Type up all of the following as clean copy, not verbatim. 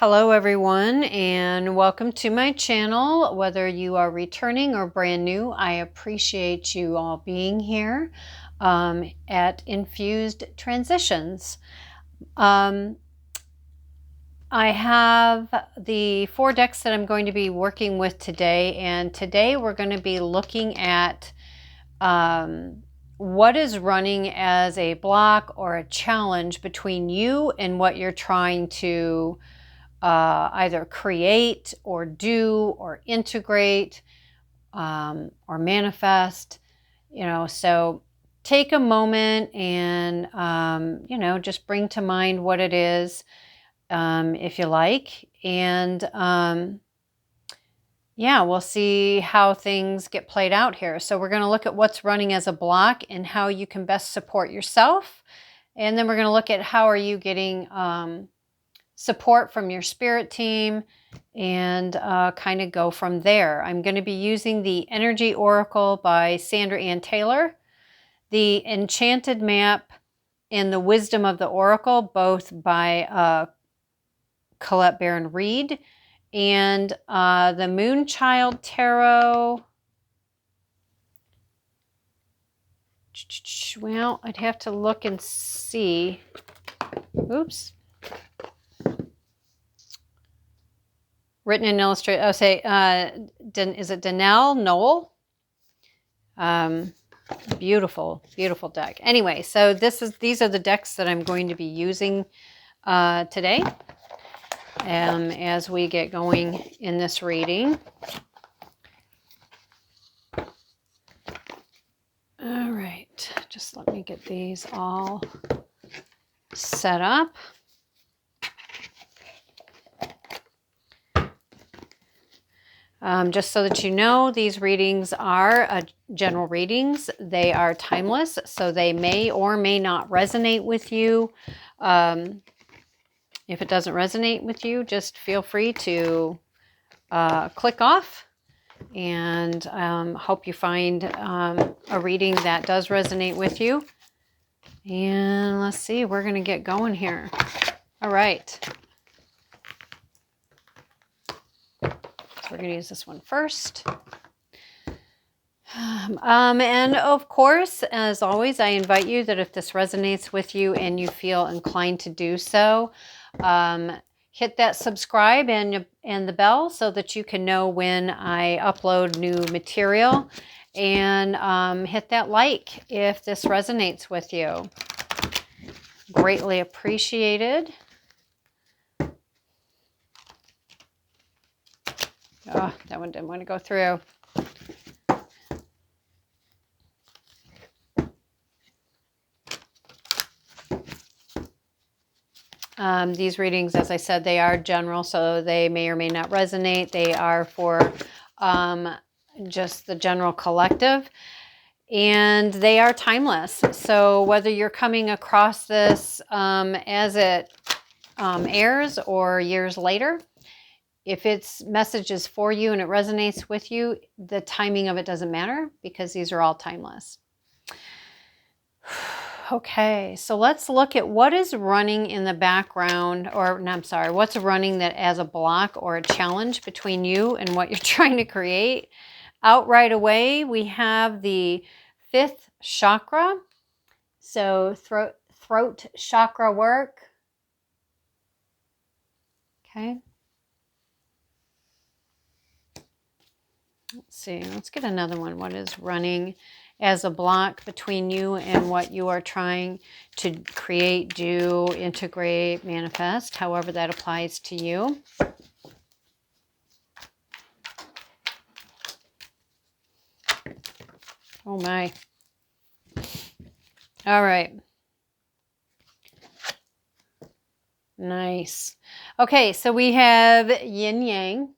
Hello everyone, and welcome to my channel. Whether you are returning or brand new, I appreciate you all being here at Infused Transitions. I have the 4 decks that I'm going to be working with today, and today we're going to be looking at what is running as a block or a challenge between you and what you're trying to either create or do or integrate or manifest, so take a moment and, just bring to mind what it is, if you like. And yeah, we'll see how things get played out here. So we're going to look at what's running as a block and how you can best support yourself. And then we're going to look at how are you getting support from your spirit team, and kind of go from there. I'm going to be using the Energy Oracle by Sandra Ann Taylor, the Enchanted Map, and the Wisdom of the Oracle, both by Colette Baron Reed, and the Moonchild Tarot. Well, I'd have to look and see. Oops. Written and illustrated. Oh, say, is it Danelle Knoll? Beautiful, beautiful deck. Anyway, so these are the decks that I'm going to be using today, as we get going in this reading. All right, just let me get these all set up. Just so that you know, these readings are general readings. They are timeless, so they may or may not resonate with you. If it doesn't resonate with you, just feel free to click off, and hope you find a reading that does resonate with you. And let's see, we're going to get going here. All right. We're going to use this one first. And of course, as always, I invite you that if this resonates with you and you feel inclined to do so, hit that subscribe and the bell so that you can know when I upload new material, and hit that like if this resonates with you. Greatly appreciated. Oh, that one didn't want to go through. These readings, as I said, they are general, so they may or may not resonate. They are for just the general collective, and they are timeless. So whether you're coming across this as it airs or years later, if its message is for you and it resonates with you, the timing of it doesn't matter, because these are all timeless. Okay, so let's look at what is running in the background, or no, I'm sorry, what's running that as a block or a challenge between you and what you're trying to create. Out right away, we have the 5th chakra. So throat chakra work. Okay. Let's see, let's get another one. What is running as a block between you and what you are trying to create, do, integrate, manifest, however that applies to you. Oh my. All right. Nice. Okay, so we have Yin Yang,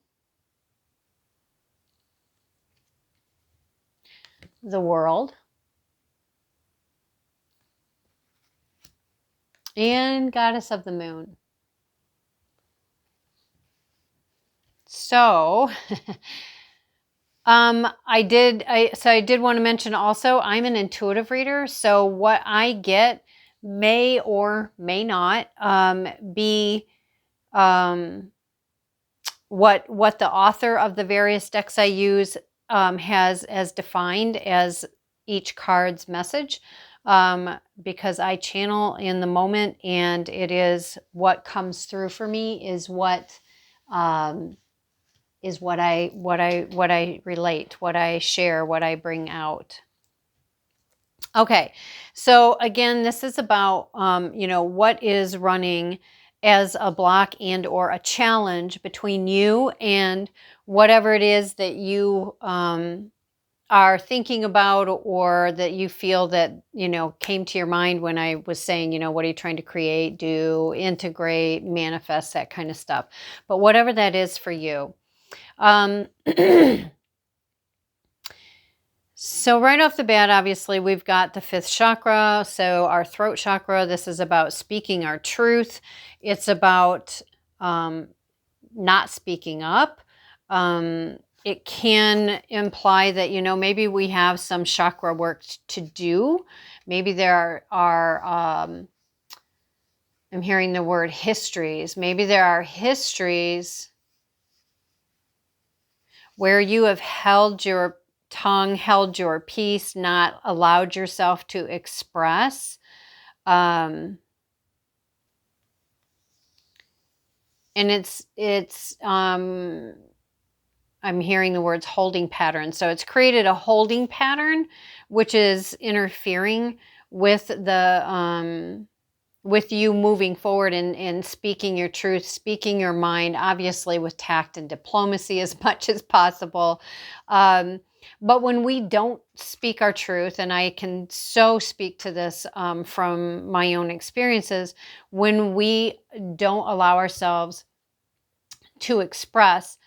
the world, and Goddess of the Moon. So I did want to mention also, I'm an intuitive reader, so what I get may or may not be what the author of the various decks I use has defined as each card's message, because I channel in the moment, and it is what comes through for me is what I relate, what I share, what I bring out. Okay, so again, this is about what is running as a block and or a challenge between you and whatever it is that you are thinking about, or that you feel that came to your mind when I was saying, what are you trying to create, do, integrate, manifest, that kind of stuff. But whatever that is for you. So right off the bat, obviously, we've got the 5th chakra. So our throat chakra, this is about speaking our truth. It's about not speaking up. It can imply that, maybe we have some chakra work to do. Maybe there are I'm hearing the word histories. Maybe there are histories where you have held your tongue, held your peace, not allowed yourself to express. And it's I'm hearing the words holding pattern. So it's created a holding pattern, which is interfering with the with you moving forward and speaking your truth, speaking your mind, obviously with tact and diplomacy as much as possible. But when we don't speak our truth, and I can so speak to this from my own experiences, when we don't allow ourselves to express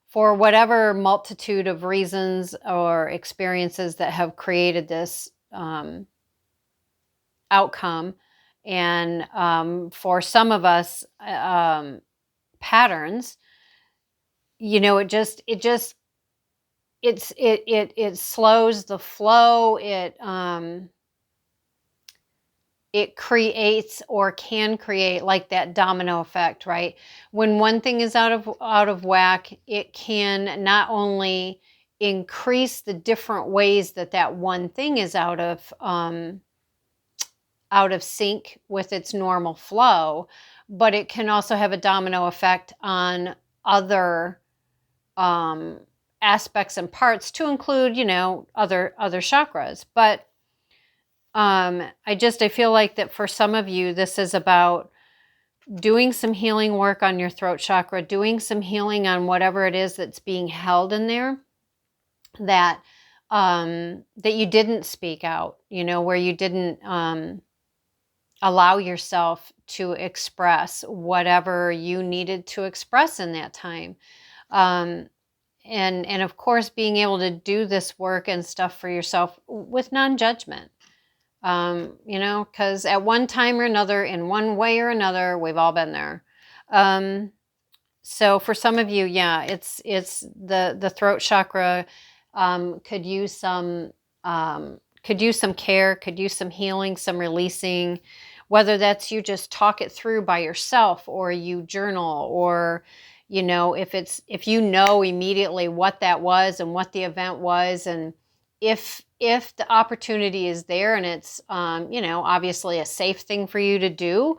for whatever multitude of reasons or experiences that have created this outcome, and for some of us patterns, it slows the flow. It creates, or can create, like that domino effect, right? When one thing is out of whack, it can not only increase the different ways that one thing is out of sync with its normal flow, but it can also have a domino effect on other aspects and parts, to include, other chakras. But I feel like that for some of you, this is about doing some healing work on your throat chakra, doing some healing on whatever it is that's being held in there, that you didn't speak out, where you didn't allow yourself to express whatever you needed to express in that time. And of course, being able to do this work and stuff for yourself with non-judgment. Because at one time or another, in one way or another, we've all been there. So for some of you, yeah, it's the throat chakra could use some care, could use some healing, some releasing, whether that's you just talk it through by yourself, or you journal, or if you know immediately what that was and what the event was, and if the opportunity is there, and it's obviously a safe thing for you to do,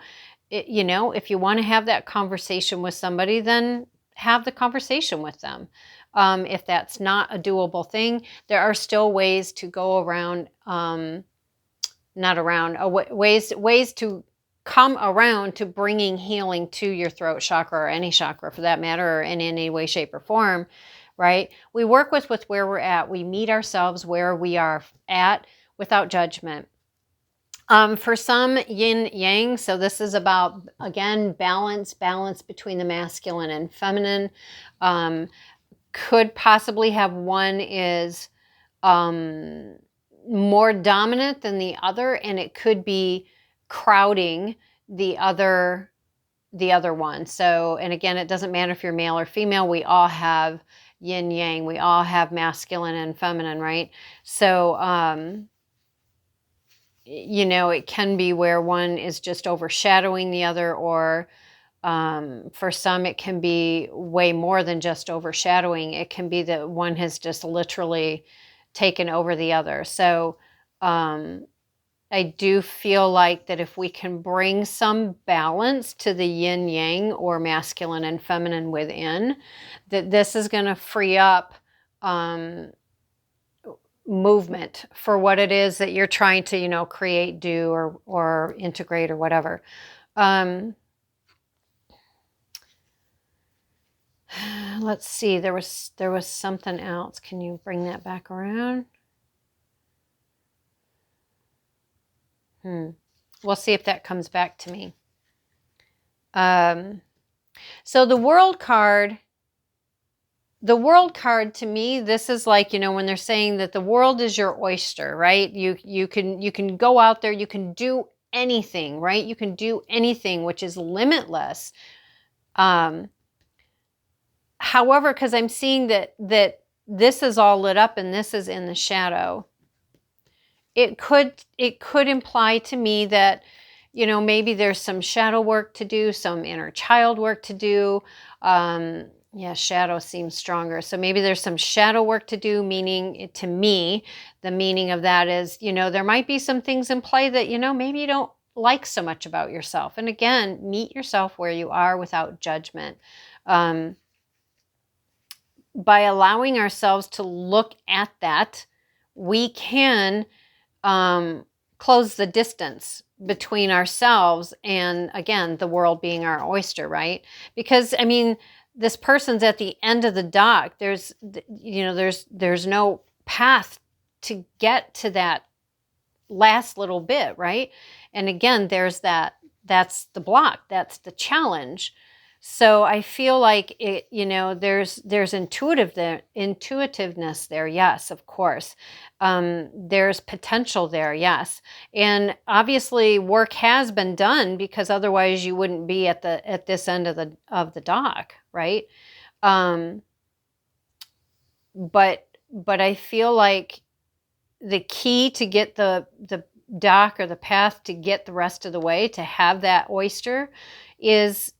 if you want to have that conversation with somebody, then have the conversation with them. If that's not a doable thing, there are still ways to go around, ways to come around to bringing healing to your throat chakra, or any chakra for that matter, or in any way, shape, or form, right? We work with where we're at. We meet ourselves where we are at without judgment. For some, yin yang, so this is about, again, balance between the masculine and feminine. Could possibly have one is more dominant than the other, and it could be crowding the other one. So, and again, it doesn't matter if you're male or female, we all have yin yang, we all have masculine and feminine, right? So it can be where one is just overshadowing the other, or For some, it can be way more than just overshadowing. It can be that one has just literally taken over the other. So I do feel like that if we can bring some balance to the yin yang, or masculine and feminine within, that this is going to free up movement for what it is that you're trying to, you know, create, do, or integrate, or whatever. Let's see, there was something else. Can you bring that back around? We'll see if that comes back to me. So the world card to me, this is like, you know, when they're saying that the world is your oyster, right? You can go out there, you can do anything, right? You can do anything, which is limitless. However, because I'm seeing that this is all lit up and this is in the shadow, it could imply to me that, you know, maybe there's some shadow work to do, some inner child work to do. Yeah, shadow seems stronger. So maybe there's some shadow work to do, meaning, to me, the meaning of that is, you know, there might be some things in play that, you know, maybe you don't like so much about yourself. And again, meet yourself where you are without judgment. By allowing ourselves to look at that, we can close the distance between ourselves and, again, the world being our oyster, right? Because, I mean, this person's at the end of the dock. There's, you know, there's no path to get to that last little bit, right? And again, there's that's the block, that's the challenge. So I feel like it, you know, there's intuitiveness there, yes, of course. There's potential there, yes. And obviously work has been done, because otherwise you wouldn't be at this end of the dock, right? But I feel like the key to get the dock, or the path to get the rest of the way, to have that oyster, is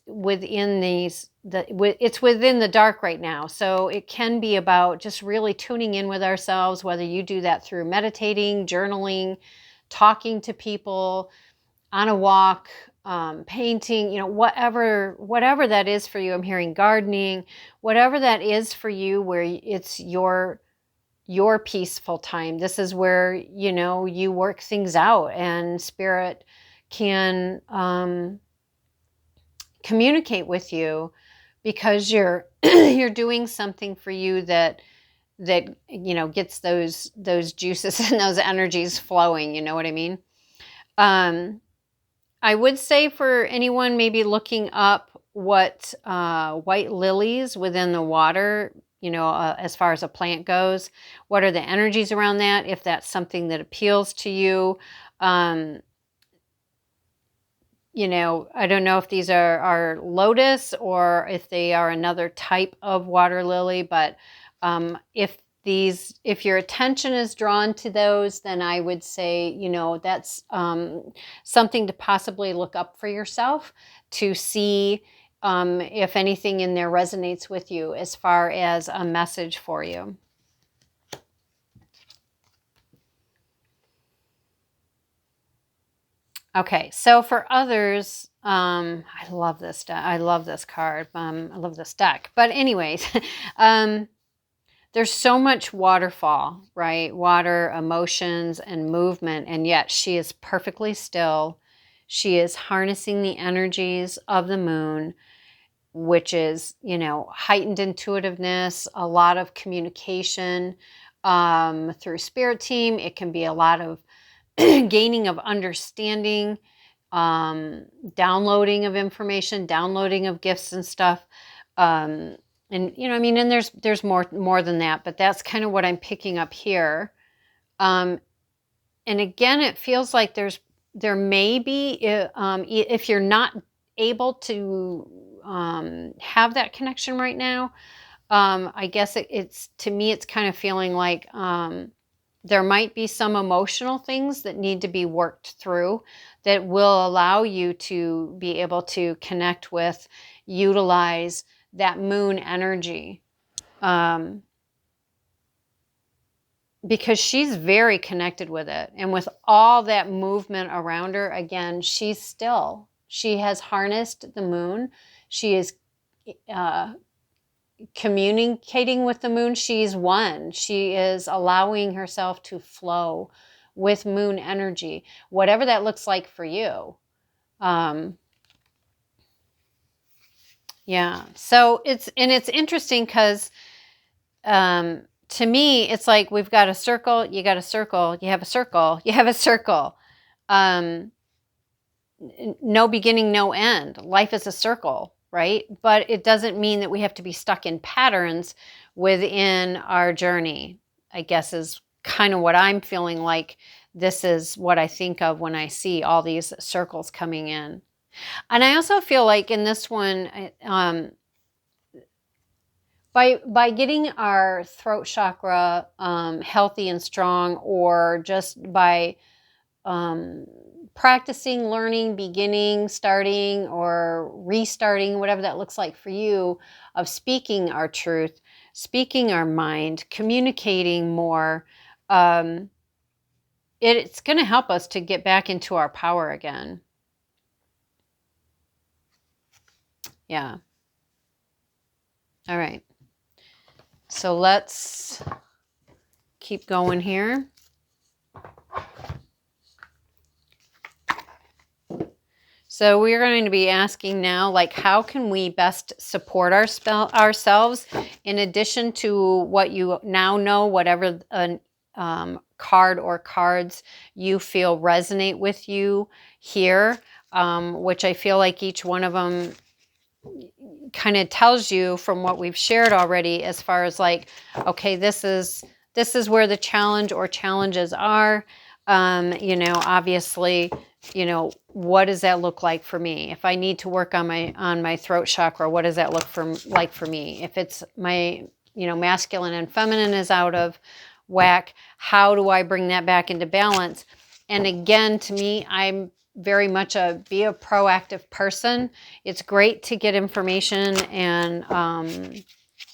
within it's within the dark right now. So it can be about just really tuning in with ourselves, whether you do that through meditating, journaling, talking to people, on a walk, painting, you know, whatever that is for you. I'm hearing gardening, whatever that is for you, where it's your peaceful time. This is where, you know, you work things out, and spirit can communicate with you, because you're you're doing something for you that you know, gets those juices and those energies flowing, you know what I mean? I would say, for anyone maybe looking up what white lilies within the water, you know, as far as a plant goes, what are the energies around that, if that's something that appeals to you. You know, I don't know if these are lotus, or if they are another type of water lily, but if your attention is drawn to those, then I would say, you know, that's something to possibly look up for yourself, to see if anything in there resonates with you as far as a message for you. Okay, so for others, I love this deck. I love this card. I love this deck. But anyways, there's so much waterfall, right? Water, emotions, and movement, and yet she is perfectly still. She is harnessing the energies of the moon, which is, you know, heightened intuitiveness, a lot of communication through spirit team. It can be a lot of gaining of understanding, downloading of information, downloading of gifts and stuff. And, you know, I mean, and there's more than that, but that's kind of what I'm picking up here. And again, it feels like there may be, if you're not able to have that connection right now, I guess it's, to me, it's kind of feeling like There might be some emotional things that need to be worked through that will allow you to be able to connect with, utilize that moon energy. Because she's very connected with it. And with all that movement around her, again, she's still. She has harnessed the moon. She is communicating with the moon. She's one. She is allowing herself to flow with moon energy, whatever that looks like for you. Yeah. So it's interesting because to me, it's like we've got a circle, you got a circle, you have a circle, you have a circle. No beginning, no end. Life is a circle, right? But it doesn't mean that we have to be stuck in patterns within our journey, I guess is kind of what I'm feeling like. This is what I think of when I see all these circles coming in. And I also feel like in this one, by getting our throat chakra healthy and strong, or just by practicing, learning, beginning, starting, or restarting, whatever that looks like for you, of speaking our truth, speaking our mind, communicating more, it's going to help us to get back into our power again. Yeah. All right. So let's keep going here. So we're going to be asking now, like, how can we best support ourselves in addition to what you now know, whatever card or cards you feel resonate with you here, which I feel like each one of them kind of tells you from what we've shared already, as far as like, okay, this is where the challenge or challenges are. Obviously, what does that look like for me? If I need to work on my throat chakra, what does that look like for me? If it's my, masculine and feminine is out of whack, how do I bring that back into balance? And again, to me, I'm very much be a proactive person. It's great to get information and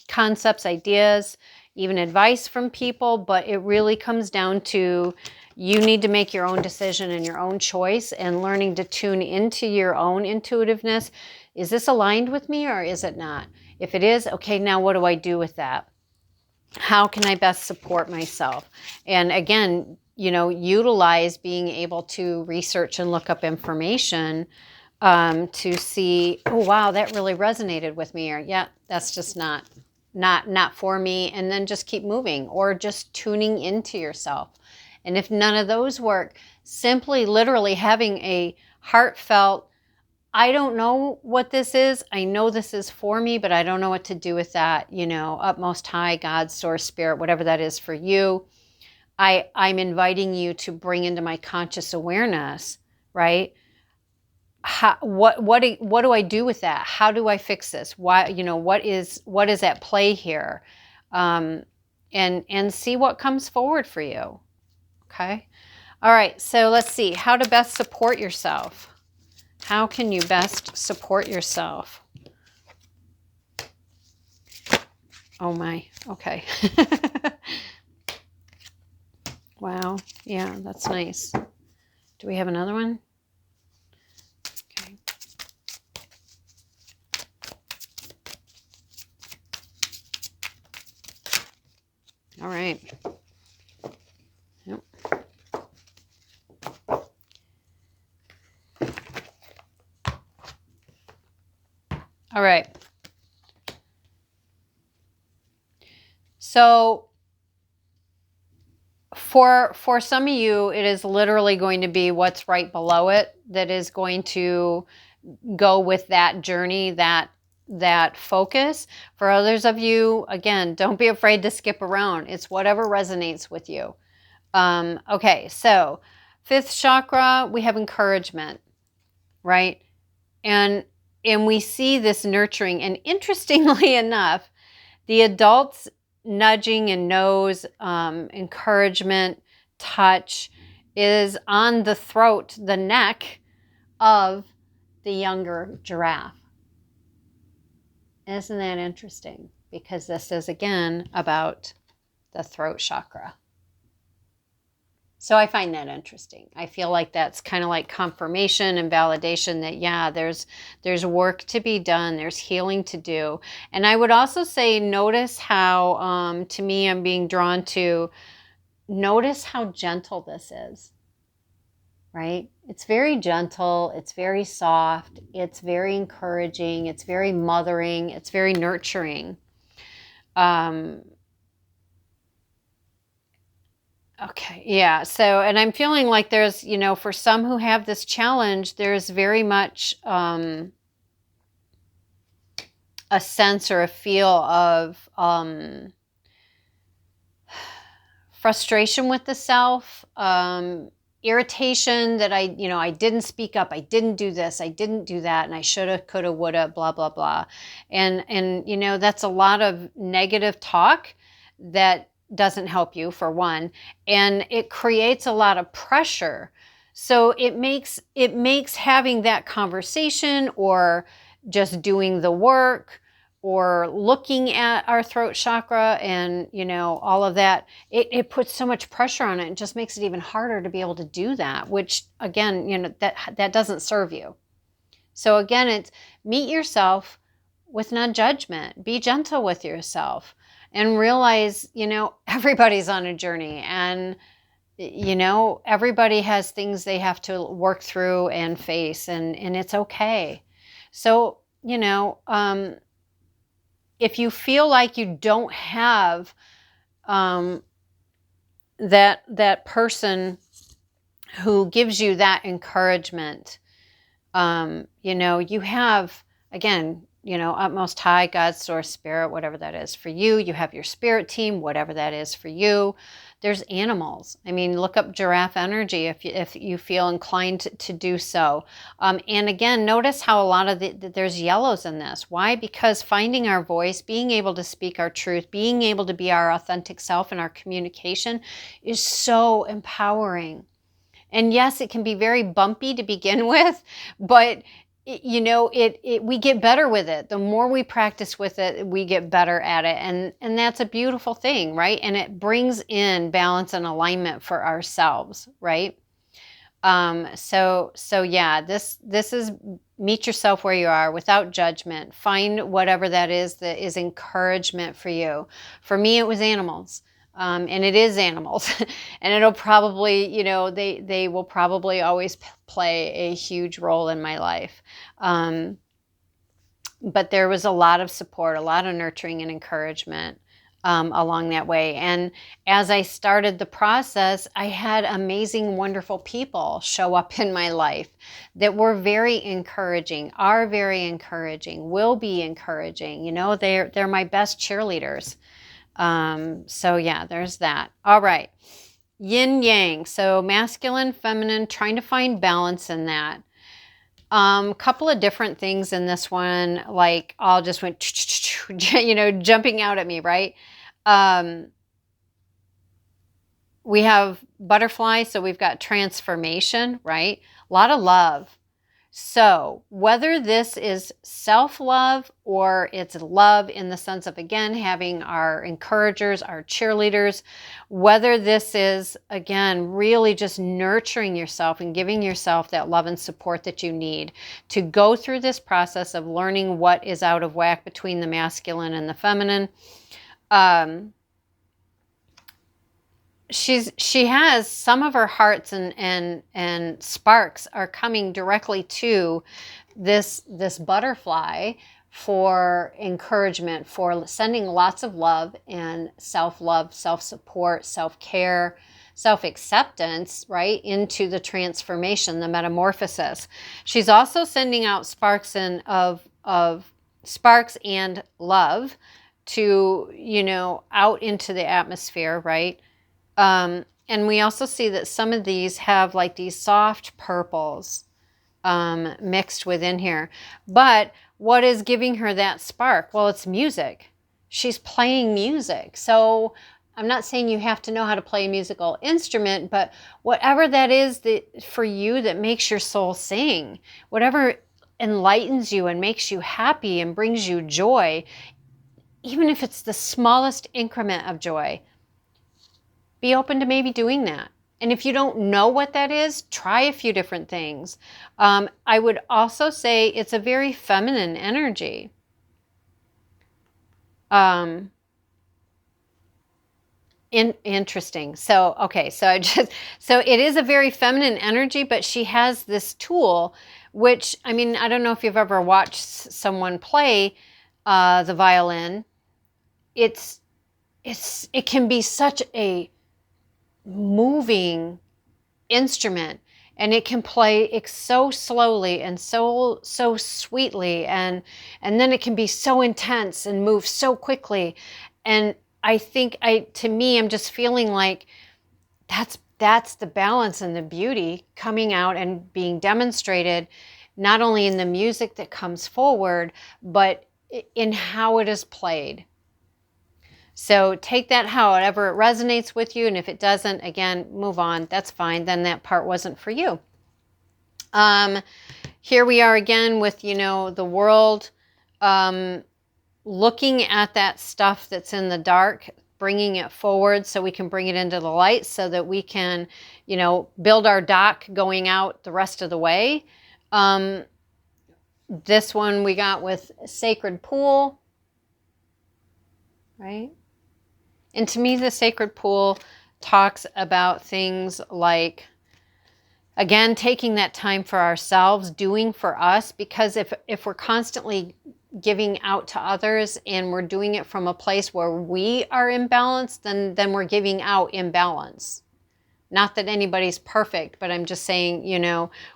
concepts, ideas, even advice from people, but it really comes down to you need to make your own decision and your own choice, and learning to tune into your own intuitiveness. Is this aligned with me or is it not? If it is, okay, now what do I do with that? How can I best support myself? And again, utilize being able to research and look up information to see, oh, wow, that really resonated with me, or yeah, that's just not for me. And then just keep moving, or just tuning into yourself. And if none of those work, simply literally having a heartfelt, I don't know what this is. I know this is for me, but I don't know what to do with that. Utmost high, God, source, spirit, whatever that is for you. I'm inviting you to bring into my conscious awareness, right? What do I do with that? How do I fix this? Why, what is at play here? And see what comes forward for you. Okay. All right. So let's see how to best support yourself. How can you best support yourself? Oh my. Okay. Wow. Yeah, that's nice. Do we have another one? Okay. All right. Yep. All right. So for some of you, it is literally going to be what's right below it that is going to go with that journey, that focus. For others of you, again, don't be afraid to skip around. It's whatever resonates with you. Okay, so 5th chakra, we have encouragement, right? And we see this nurturing. And interestingly enough, the adults nudging and nose, encouragement, touch is on the throat, the neck of the younger giraffe. Isn't that interesting? Because this is, again, about the throat chakra. So I find that interesting. I feel like that's kind of like confirmation and validation that, yeah, there's work to be done. There's healing to do. And I would also say, notice how, to me, I'm being drawn to, notice how gentle this is, right? It's very gentle. It's very soft. It's very encouraging. It's very mothering. It's very nurturing. Okay, yeah. So, and I'm feeling like there's, for some who have this challenge, there's very much a sense or a feel of frustration with the self, irritation that I didn't speak up, I didn't do this, I didn't do that, and I shoulda, coulda, woulda, blah, blah, blah. And that's a lot of negative talk that doesn't help you, for one, and it creates a lot of pressure. So it makes having that conversation, or just doing the work, or looking at our throat chakra and all of that, it puts so much pressure on it and just makes it even harder to be able to do that, which again, that doesn't serve you. So again, it's meet yourself with non-judgment, be gentle with yourself, and realize, everybody's on a journey, and, everybody has things they have to work through and face, and it's okay. So, if you feel like you don't have that person who gives you that encouragement, you have, again, utmost high, God, source, spirit, whatever that is for you. You have your spirit team, whatever that is for you. There's animals. I mean, look up giraffe energy if you feel inclined to do so. And again, notice how a lot of there's yellows in this. Why? Because finding our voice, being able to speak our truth, being able to be our authentic self in our communication is so empowering. And yes, it can be very bumpy to begin with, but we get better with it. The more we practice with it, we get better at it. And that's a beautiful thing, right? And it brings in balance and alignment for ourselves, right? So yeah, this is meet yourself where you are without judgment. Find whatever that is encouragement for you. For me, it was animals. And it is animals, and it'll probably, they will probably always play a huge role in my life. But there was a lot of support, a lot of nurturing and encouragement along that way. And as I started the process, I had amazing, wonderful people show up in my life that were very encouraging, are very encouraging, will be encouraging. They're my best cheerleaders. So yeah, there's that. All right. Yin Yang. So masculine, feminine, trying to find balance in that. Couple of different things in this one, like all just went, jumping out at me, right? We have butterfly, so we've got transformation, right? A lot of love. So whether this is self-love or it's love in the sense of, again, having our encouragers, our cheerleaders, whether this is, again, really just nurturing yourself and giving yourself that love and support that you need to go through this process of learning what is out of whack between the masculine and the feminine. She has some of her hearts and sparks are coming directly to this butterfly for encouragement, for sending lots of love and self-love, self-support, self-care, self-acceptance, right, into the transformation, the metamorphosis. She's also sending out sparks of sparks and love to, out into the atmosphere, right? And we also see that some of these have like these soft purples mixed within here. But what is giving her that spark? Well, it's music. she's playing music. So I'm not saying you have to know how to play a musical instrument, but whatever that is that for you that makes your soul sing, whatever enlightens you and makes you happy and brings you joy, even if it's the smallest increment of joy, be open to maybe doing that. And if you don't know what that is, try a few different things. I would also say it's a very feminine energy. Interesting. So, okay, so it is a very feminine energy, but she has this tool, which, I mean, I don't know if you've ever watched someone play the violin. It can be such a moving instrument, and it can play so slowly and so sweetly, and then it can be so intense and move so quickly. And I think to me, I'm just feeling like that's the balance and the beauty coming out and being demonstrated, not only in the music that comes forward, but in how it is played. So take that however it resonates with you, and if it doesn't, again, move on. That's fine. Then that part wasn't for you. Here we are again with, the world, looking at that stuff that's in the dark, bringing it forward so we can bring it into the light so that we can, build our dock going out the rest of the way. This one we got with Sacred Pool, right? And to me, the Sacred Pool talks about things like, again, taking that time for ourselves, doing for us, because if we're constantly giving out to others and we're doing it from a place where we are imbalanced, then we're giving out imbalance. Not that anybody's perfect, but I'm just saying,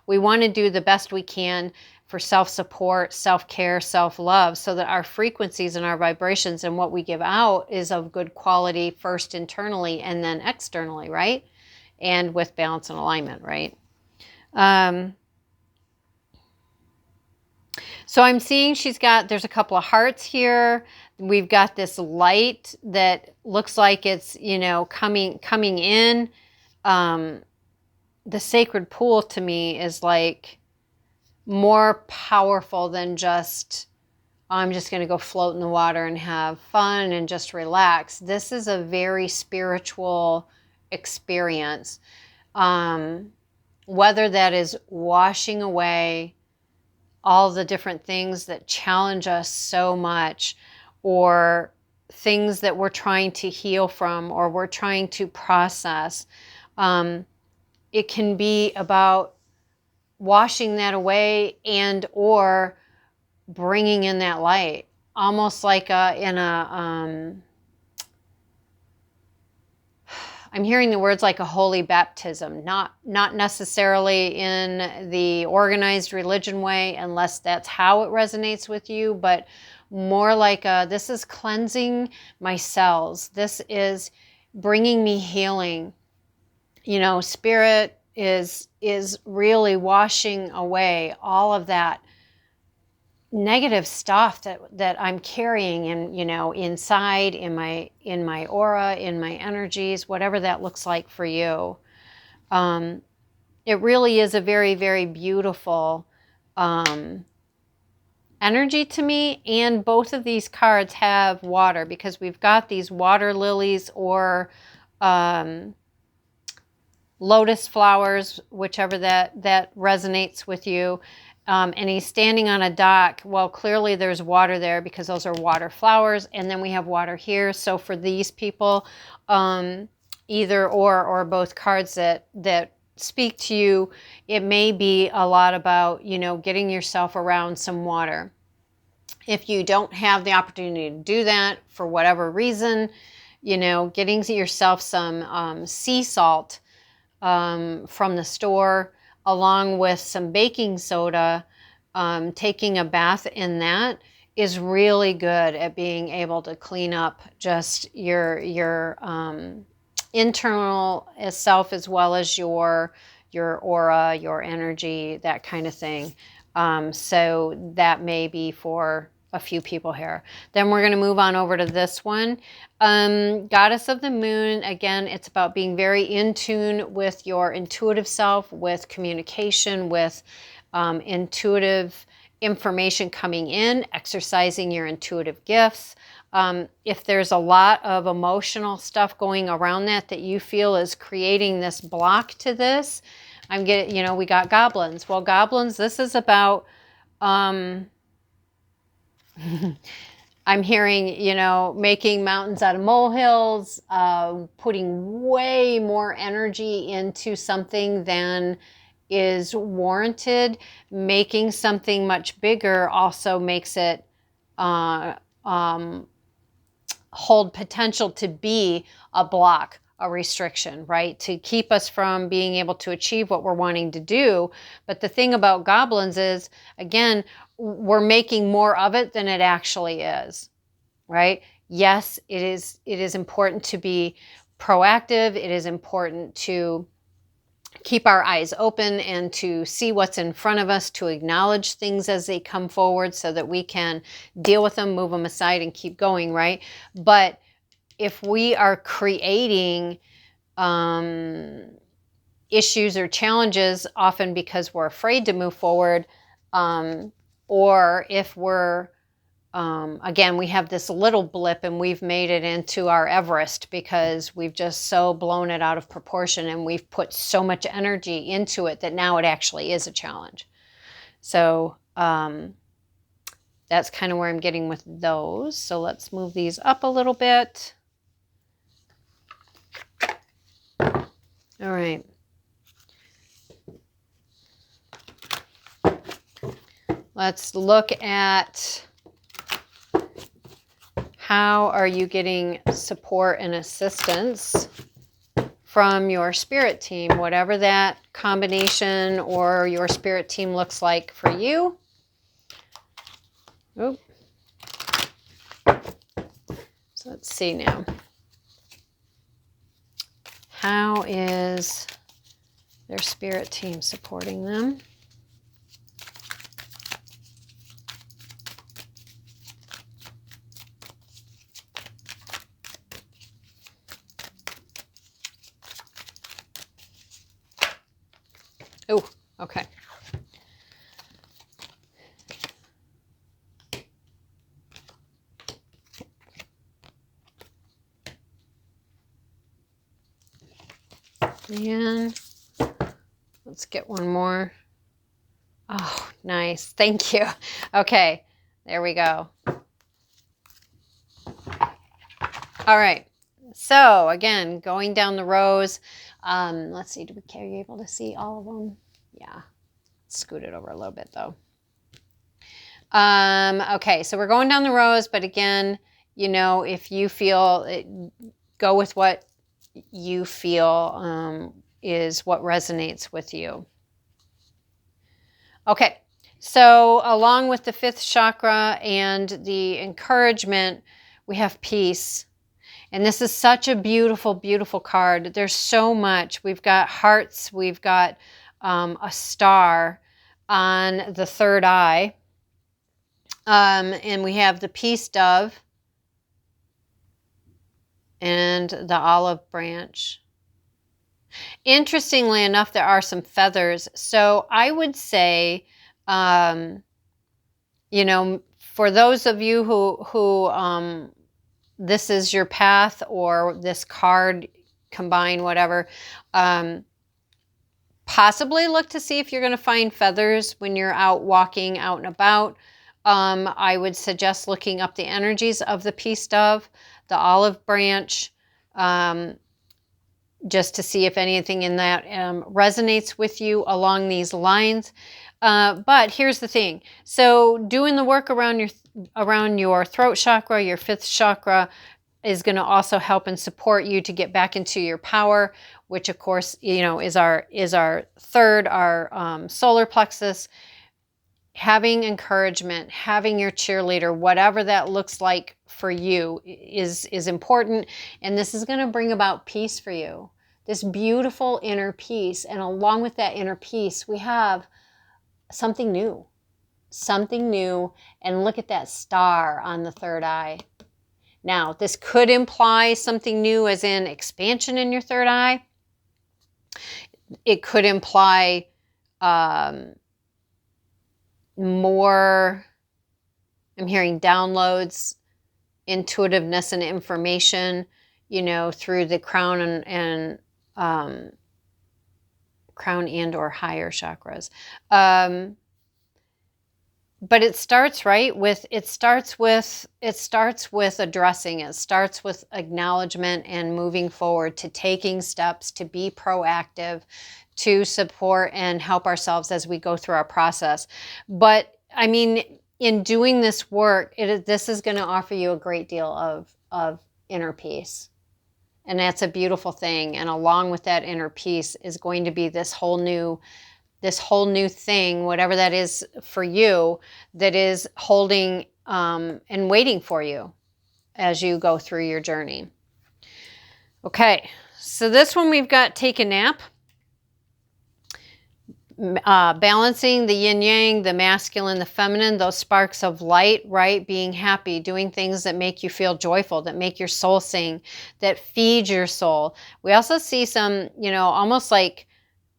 we want to do the best we can for self-support, self-care, self-love, so that our frequencies and our vibrations and what we give out is of good quality, first internally and then externally, right? And with balance and alignment, right? So I'm seeing there's a couple of hearts here. We've got this light that looks like it's, coming in. The Sacred Pool to me is like more powerful than just, I'm just going to go float in the water and have fun and just relax. This is a very spiritual experience. Whether that is washing away all the different things that challenge us so much, or things that we're trying to heal from, or we're trying to process. It can be about washing that away and or bringing in that light, almost like I'm hearing the words like a holy baptism, not necessarily in the organized religion way, unless that's how it resonates with you, but more like this is cleansing my cells. This is bringing me healing. Spirit is really washing away all of that negative stuff that I'm carrying in, inside, in my aura, in my energies, whatever that looks like for you. It really is a very, very beautiful energy to me. And both of these cards have water, because we've got these water lilies or lotus flowers, whichever that resonates with you. And he's standing on a dock. Well, clearly there's water there because those are water flowers. And then we have water here. So for these people, either or both cards that speak to you, it may be a lot about, getting yourself around some water. If you don't have the opportunity to do that for whatever reason, getting yourself some sea salt from the store, along with some baking soda, taking a bath in that is really good at being able to clean up just your internal self, as well as your aura, your energy, that kind of thing. So that may be for a few people here. Then we're going to move on over to this one. Goddess of the Moon, again, it's about being very in tune with your intuitive self, with communication, with intuitive information coming in, exercising your intuitive gifts. If there's a lot of emotional stuff going around that you feel is creating this block to this, I'm getting, you know, we got goblins. Well, goblins, this is about, I'm hearing, you know, making mountains out of molehills, putting way more energy into something than is warranted. Making something much bigger also makes it hold potential to be a block, a restriction, right? To keep us from being able to achieve what we're wanting to do. But the thing about goblins is, again, we're making more of it than it actually is, right? Yes, it is important to be proactive. It is important to keep our eyes open and to see what's in front of us, to acknowledge things as they come forward so that we can deal with them, move them aside, and keep going, right? But if we are creating issues or challenges, often because we're afraid to move forward, or if we're again, we have this little blip and we've made it into our Everest because we've just so blown it out of proportion and we've put so much energy into it that now it actually is a challenge. So that's kind of where I'm getting with those. So let's move these up a little bit. All right. Let's look at how are you getting support and assistance from your spirit team, whatever that combination or your spirit team looks like for you. Oop. So let's see now. How is their spirit team supporting them? Oh, okay. And let's get one more. Oh, nice. Thank you. Okay, there we go. All right. So again, going down the rows. Let's see, are you able to see all of them? Yeah. Scoot it over a little bit though. Okay, so we're going down the rows, but again, you know, if you feel it, go with what you feel is what resonates with you. Okay, so along with the fifth chakra and the encouragement, we have peace. And this is such a beautiful, beautiful card. There's so much. We've got hearts. We've got a star on the third eye. And we have the peace dove and the olive branch. Interestingly enough, there are some feathers. So I would say, you know, for those of you who this is your path or this card combine, whatever, possibly look to see if you're going to find feathers when you're out walking out and about. I would suggest looking up the energies of the peace dove, the olive branch, just to see if anything in that resonates with you along these lines. But here's the thing. So doing the work around your throat chakra, your fifth chakra, is going to also help and support you to get back into your power, which of course, you know, is our third, our solar plexus. Having encouragement, having your cheerleader, whatever that looks like for you is important. And this is going to bring about peace for you, this beautiful inner peace. And along with that inner peace, we have something new. something new, and look at that star on the third eye. Now, this could imply something new as in expansion in your third eye. It could imply more, I'm hearing downloads, intuitiveness and information, you know, through the crown and crown and or higher chakras. But it starts with addressing it. Starts with acknowledgement and moving forward to taking steps to be proactive, to support and help ourselves as we go through our process. But I mean, in doing this work, this is going to offer you a great deal of inner peace. And that's a beautiful thing. And along with that inner peace is going to be this whole new thing, whatever that is for you, that is holding and waiting for you as you go through your journey. Okay, so this one we've got take a nap. Balancing the yin yang, the masculine, the feminine, those sparks of light, right? Being happy, doing things that make you feel joyful, that make your soul sing, that feed your soul. We also see some, you know, almost like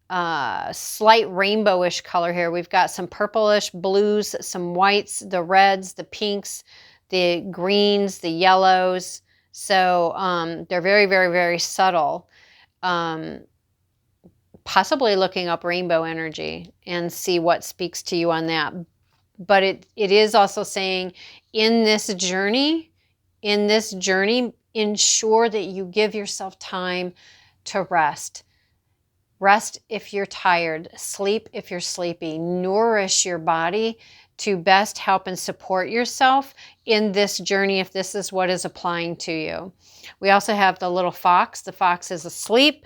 slight rainbowish color here. We've got some purplish blues, some whites, the reds, the pinks, the greens, the yellows. So they're very, very, very subtle. Possibly looking up rainbow energy and see what speaks to you on that. But it is also saying in this journey, ensure that you give yourself time to rest. Rest if you're tired, sleep if you're sleepy, nourish your body to best help and support yourself in this journey if this is what is applying to you. We also have the little fox. The fox is asleep.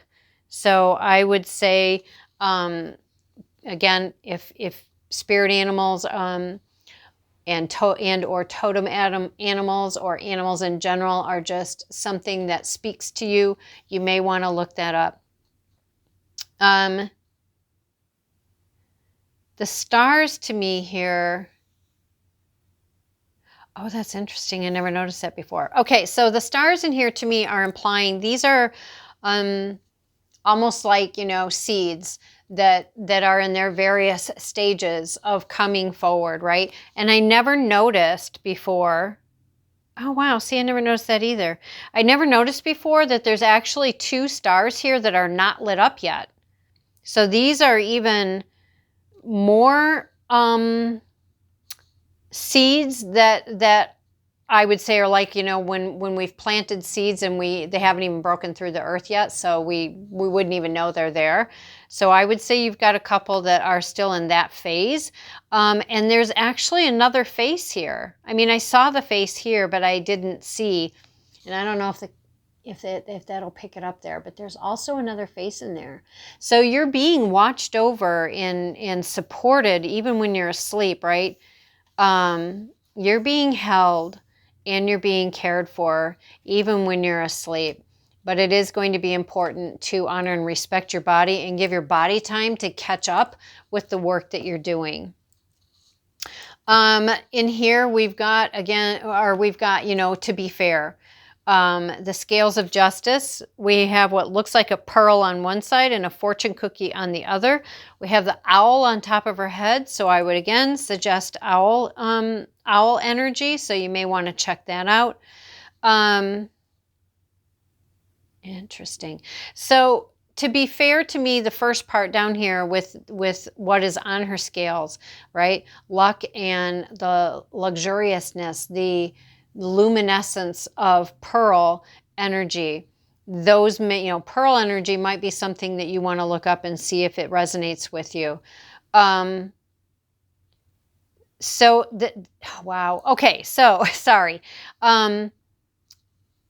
So I would say, again, if spirit animals and or totem animals or animals in general are just something that speaks to you, you may want to look that up. The stars to me here, oh, that's interesting. I never noticed that before. Okay, so the stars in here to me are implying these are almost like, you know, seeds that are in their various stages of coming forward, right? And I never noticed before, oh wow, see, I never noticed that either. I never noticed before that there's actually 2 stars here that are not lit up yet. So these are even more seeds that I would say are like, you know, when we've planted seeds and they haven't even broken through the earth yet, so we wouldn't even know they're there. So I would say you've got a couple that are still in that phase. And there's actually another face here. I mean, I saw the face here, but I didn't see, and I don't know if that'll pick it up there, but there's also another face in there. So you're being watched over and supported even when you're asleep, right? You're being held and you're being cared for even when you're asleep. But it is going to be important to honor and respect your body and give your body time to catch up with the work that you're doing. In here we've got, you know, to be fair. The scales of justice. We have what looks like a pearl on one side and a fortune cookie on the other. We have the owl on top of her head. So I would again suggest owl energy. So you may want to check that out. Interesting. So to be fair to me, the first part down here with what is on her scales, right? Luck and the luxuriousness, the luminescence of pearl energy. Those may, you know, pearl energy might be something that you want to look up and see if it resonates with you. Wow. Okay. So sorry.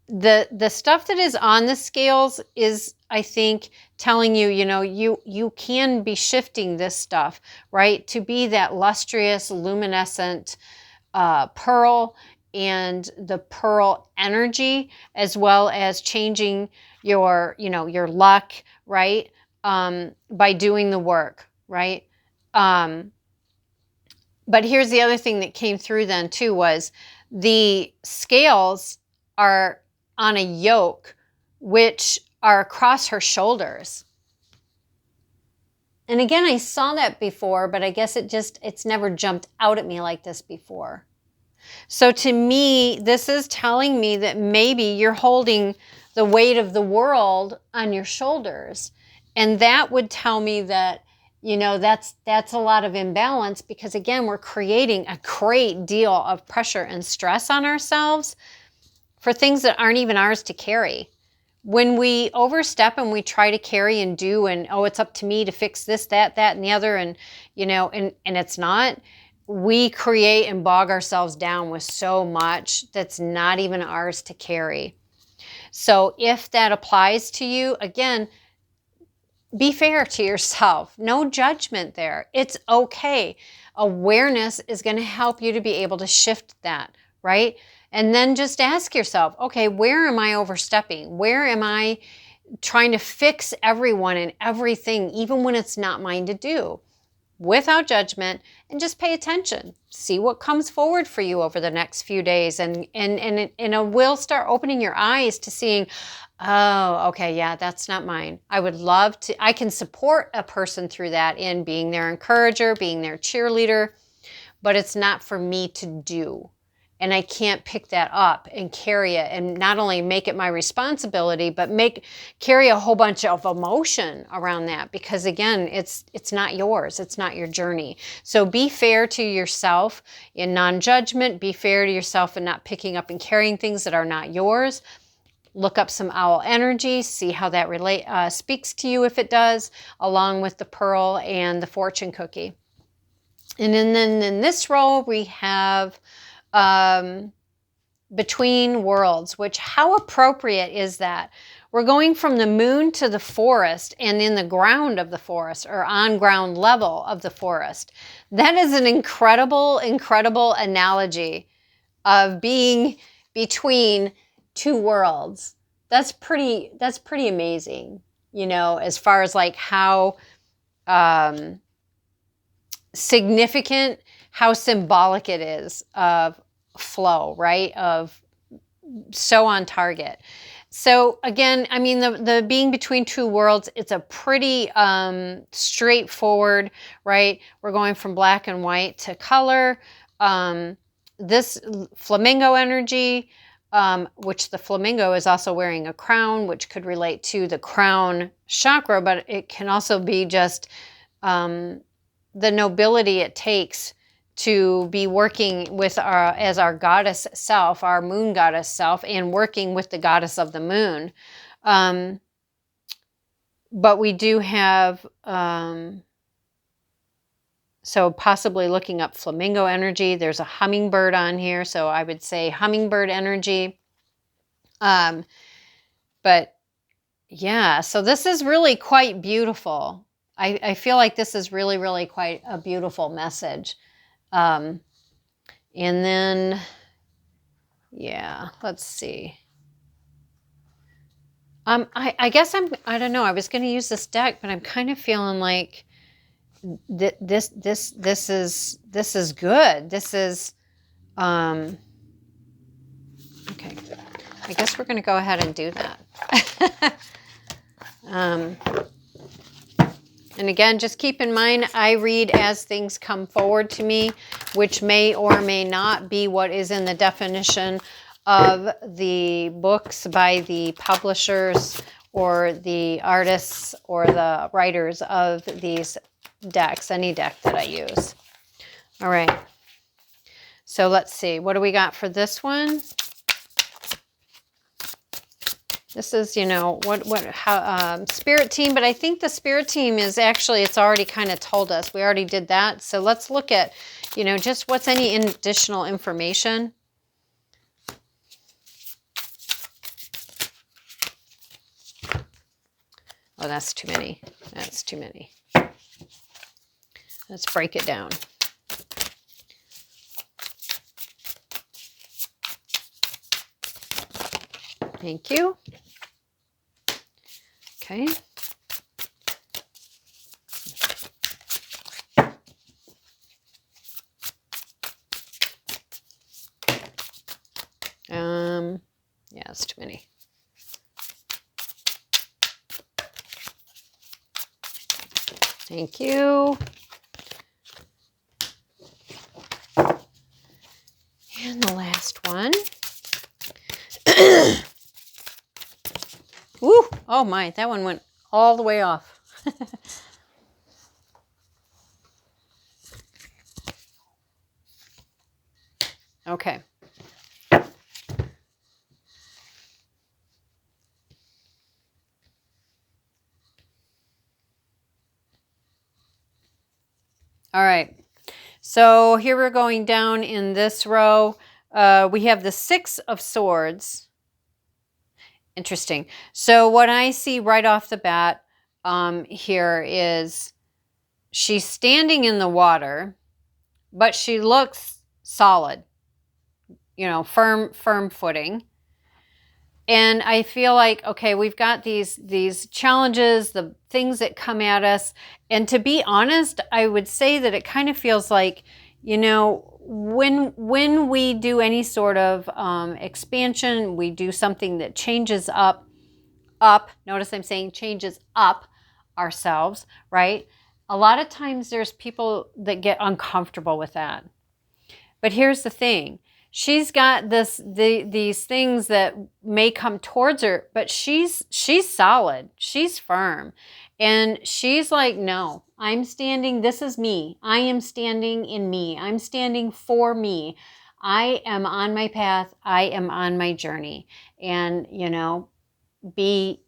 The stuff that is on the scales is, I think, telling you, you know, you can be shifting this stuff, right? To be that lustrous, luminescent pearl and the pearl energy, as well as changing your, you know, your luck, right? By doing the work, right? But here's the other thing that came through then too, was the scales are on a yoke, which are across her shoulders. And again, I saw that before, but I guess it's never jumped out at me like this before. So to me, this is telling me that maybe you're holding the weight of the world on your shoulders. And that would tell me that, you know, that's a lot of imbalance, because again, we're creating a great deal of pressure and stress on ourselves for things that aren't even ours to carry. When we overstep and we try to carry and do, and oh, it's up to me to fix this, that, and the other, and you know, and it's not, we create and bog ourselves down with so much that's not even ours to carry. So if that applies to you, again, be fair to yourself. No judgment there. It's okay. Awareness is going to help you to be able to shift that, right? And then just ask yourself, okay, where am I overstepping? Where am I trying to fix everyone and everything, even when it's not mine to do? Without judgment, and just pay attention. See what comes forward for you over the next few days, and it will start opening your eyes to seeing, oh, okay, yeah, that's not mine. I would love to, I can support a person through that in being their encourager, being their cheerleader, but it's not for me to do. And I can't pick that up and carry it and not only make it my responsibility, but carry a whole bunch of emotion around that, because again, it's not yours. It's not your journey. So be fair to yourself in non-judgment. Be fair to yourself in not picking up and carrying things that are not yours. Look up some owl energy, see how that speaks to you if it does, along with the pearl and the fortune cookie. And then in this row, we have between worlds, which, how appropriate is that? We're going from the moon to the forest and in the ground of the forest, or on ground level of the forest. That is an incredible, incredible analogy of being between two worlds. That's pretty amazing, you know, as far as like how significant, how symbolic it is of flow, right? Of so on target. So again, I mean, the being between two worlds, it's a pretty straightforward, right? We're going from black and white to color. This flamingo energy, which the flamingo is also wearing a crown, which could relate to the crown chakra, but it can also be just the nobility it takes to be working with as our goddess self, our moon goddess self, and working with the goddess of the moon. But we do have, so possibly looking up flamingo energy. There's a hummingbird on here, so I would say hummingbird energy. But yeah, so this is really quite beautiful. I feel like this is really, really quite a beautiful message. And then, yeah, let's see. I guess I don't know. I was going to use this deck, but I'm kind of feeling like this is good. This is, okay. I guess we're going to go ahead and do that. And again, just keep in mind, I read as things come forward to me, which may or may not be what is in the definition of the books by the publishers or the artists or the writers of these decks, any deck that I use. All right. So let's see. What do we got for this one? This is, you know, how spirit team, but I think the spirit team is actually, it's already kind of told us. We already did that. So let's look at, you know, just what's any additional information. Oh, that's too many. That's too many. Let's break it down. Thank you. Okay. Yeah, it's too many. Thank you. And the last one. Woo! Oh my, that one went all the way off. Okay. All right. So here we're going down in this row. We have the 6 of Swords. Interesting. So what I see right off the bat here is she's standing in the water, but she looks solid, you know, firm footing. And I feel like, okay, we've got these challenges, the things that come at us. And to be honest, I would say that it kind of feels like, you know, when we do any sort of expansion, we do something that changes up. Notice I'm saying changes up ourselves, right? A lot of times there's people that get uncomfortable with that. But here's the thing. She's got these things that may come towards her, but she's solid. She's firm. And she's like, no, I'm standing. This is me. I am standing in me. I'm standing for me. I am on my path. I am on my journey. And, you know, be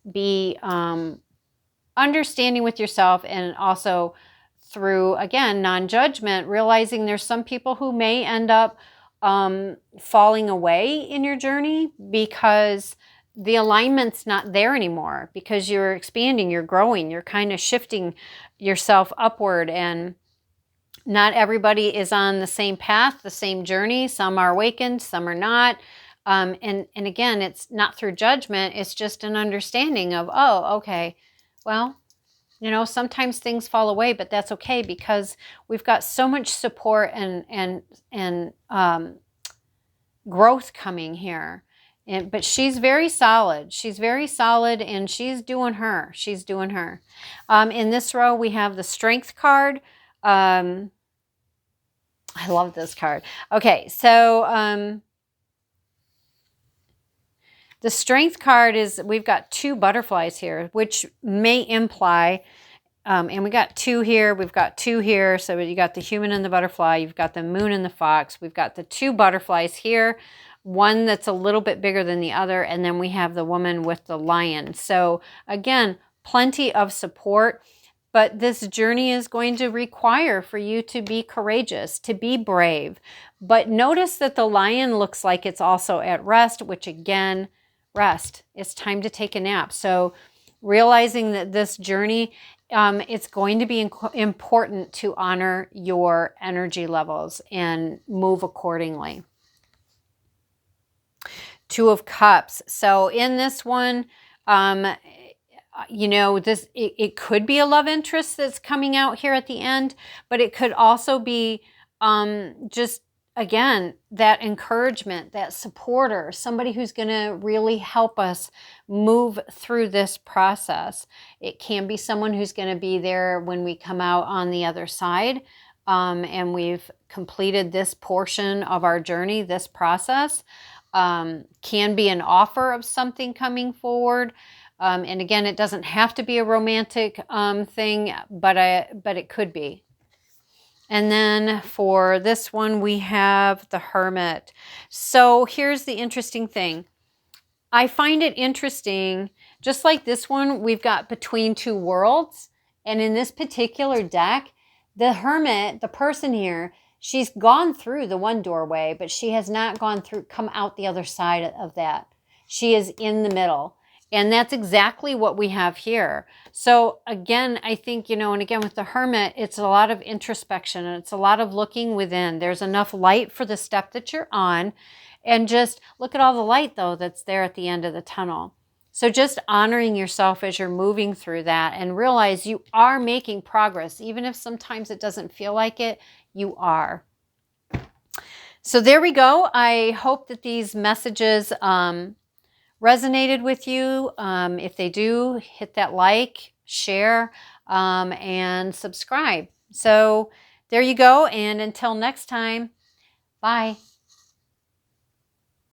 understanding with yourself, and also through, again, non-judgment, realizing there's some people who may end up falling away in your journey because the alignment's not there anymore, because you're expanding, you're growing, you're kind of shifting yourself upward, and not everybody is on the same path, the same journey. Some are awakened, some are not. And again, it's not through judgment, it's just an understanding of, oh, okay, well, you know, sometimes things fall away, but that's okay, because we've got so much support and growth coming here. But she's very solid. She's very solid, and she's doing her. She's doing her. In this row, we have the Strength card. I love this card. Okay, so the Strength card is, we've got 2 butterflies here, which may imply, and we got 2 here, we've got 2 here, so you got the human and the butterfly, you've got the moon and the fox, we've got the 2 butterflies here, one that's a little bit bigger than the other, and then we have the woman with the lion. So again, plenty of support, but this journey is going to require for you to be courageous, to be brave. But notice that the lion looks like it's also at rest, which again, rest. It's time to take a nap. So realizing that this journey, it's going to be important to honor your energy levels and move accordingly. 2 of Cups. So in this one, you know, it could be a love interest that's coming out here at the end, but it could also be just, again, that encouragement, that supporter, somebody who's going to really help us move through this process. It can be someone who's going to be there when we come out on the other side, and we've completed this portion of our journey, this process. Can be an offer of something coming forward. And again, it doesn't have to be a romantic thing, but it could be. And then for this one, we have the Hermit. So here's the interesting thing. I find it interesting, just like this one, we've got between 2 worlds. And in this particular deck, the Hermit, the person here, she's gone through the one doorway, but she has not come out the other side of that. She is in the middle. And that's exactly what we have here. So again, I think, you know, and again with the Hermit, it's a lot of introspection, and it's a lot of looking within. There's enough light for the step that you're on. And just look at all the light, though, that's there at the end of the tunnel. So just honoring yourself as you're moving through that, and realize you are making progress. Even if sometimes it doesn't feel like it, you are. So there we go. I hope that these messages resonated with you. If they do, hit that like, share, and subscribe. So there you go. And until next time, bye.